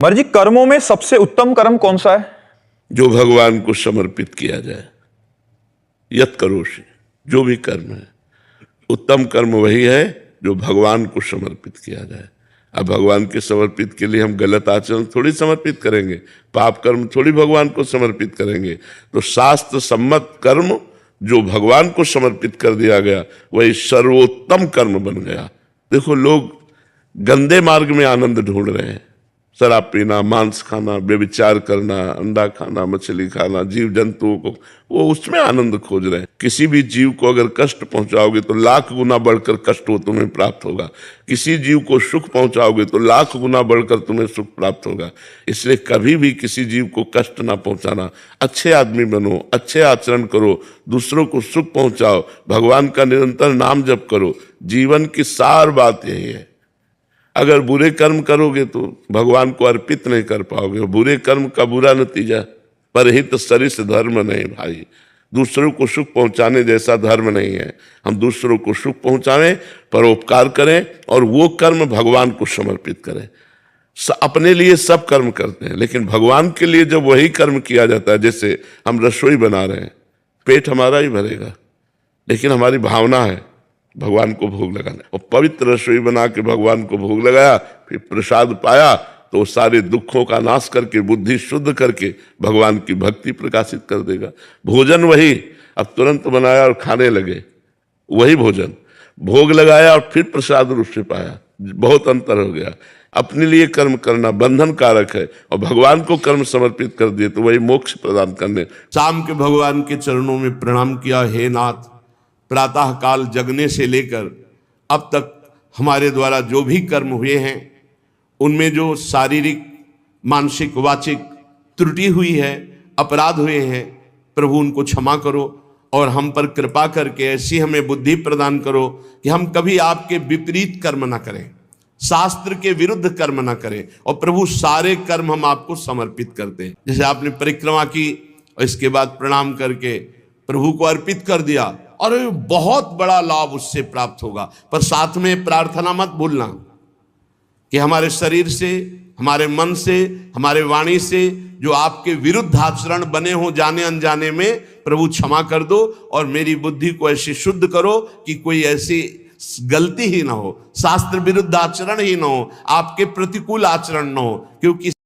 मर जी, कर्मों में सबसे उत्तम कर्म कौन सा है? जो भगवान को समर्पित किया जाए। यत करोषि, जो भी कर्म है, उत्तम कर्म वही है जो भगवान को समर्पित किया जाए। अब भगवान के समर्पित के लिए हम गलत आचरण थोड़ी समर्पित करेंगे, पाप कर्म थोड़ी भगवान को समर्पित करेंगे। तो शास्त्र सम्मत कर्म जो भगवान को समर्पित कर दिया गया वही सर्वोत्तम कर्म बन गया। देखो, लोग गंदे मार्ग में आनंद ढूंढ रहे हैं, शराब पीना, मांस खाना, व्यभिचार करना, अंडा खाना, मछली खाना, जीव जंतुओं को वो उसमें आनंद खोज रहे हैं। किसी भी जीव को अगर कष्ट पहुंचाओगे तो लाख गुना बढ़कर कष्ट वो तुम्हें प्राप्त होगा। किसी जीव को सुख पहुंचाओगे तो लाख गुना बढ़कर तुम्हें सुख प्राप्त होगा। इसलिए कभी भी किसी जीव को कष्ट ना पहुंचाना। अच्छे आदमी बनो, अच्छे आचरण करो, दूसरों को सुख पहुंचाओ, भगवान का निरंतर नाम जप करो। जीवन की सार बात यही है। अगर बुरे कर्म करोगे तो भगवान को अर्पित नहीं कर पाओगे। बुरे कर्म का बुरा नतीजा, परहित सरिस धर्म नहीं भाई। दूसरों को सुख पहुंचाने जैसा धर्म नहीं है। हम दूसरों को सुख पहुंचाएं, परोपकार करें और वो कर्म भगवान को समर्पित करें। अपने लिए सब कर्म करते हैं, लेकिन भगवान के लिए जब वही कर्म किया जाता है, जैसे हम रसोई बना रहे हैं, पेट हमारा ही भरेगा, लेकिन हमारी भावना है भगवान को भोग लगाना। और पवित्र रसोई बना के भगवान को भोग लगाया, फिर प्रसाद पाया, तो सारे दुखों का नाश करके, बुद्धि शुद्ध करके भगवान की भक्ति प्रकाशित कर देगा। भोजन वही, अब तुरंत बनाया और खाने लगे, वही भोजन, भोग लगाया और फिर प्रसाद रूप से पाया, बहुत अंतर हो गया। अपने लिए कर्म करना बंधन कारक है और भगवान को कर्म समर्पित कर दिए तो वही मोक्ष प्रदान करने। शाम के भगवान के चरणों में प्रणाम किया, हे नाथ, प्रातः काल जगने से लेकर अब तक हमारे द्वारा जो भी कर्म हुए हैं उनमें जो शारीरिक, मानसिक, वाचिक त्रुटि हुई है, अपराध हुए हैं, प्रभु उनको क्षमा करो और हम पर कृपा करके ऐसी हमें बुद्धि प्रदान करो कि हम कभी आपके विपरीत कर्म ना करें, शास्त्र के विरुद्ध कर्म ना करें। और प्रभु सारे कर्म हम आपको समर्पित करते हैं। जैसे आपने परिक्रमा की और इसके बाद प्रणाम करके प्रभु को अर्पित कर दिया और बहुत बड़ा लाभ उससे प्राप्त होगा। पर साथ में प्रार्थना मत भूलना कि हमारे शरीर से, हमारे मन से, हमारे वाणी से जो आपके विरुद्ध आचरण बने हो जाने अनजाने में, प्रभु क्षमा कर दो और मेरी बुद्धि को ऐसे शुद्ध करो कि कोई ऐसी गलती ही ना हो, शास्त्र विरुद्ध आचरण ही ना हो, आपके प्रतिकूल आचरण ना हो। क्योंकि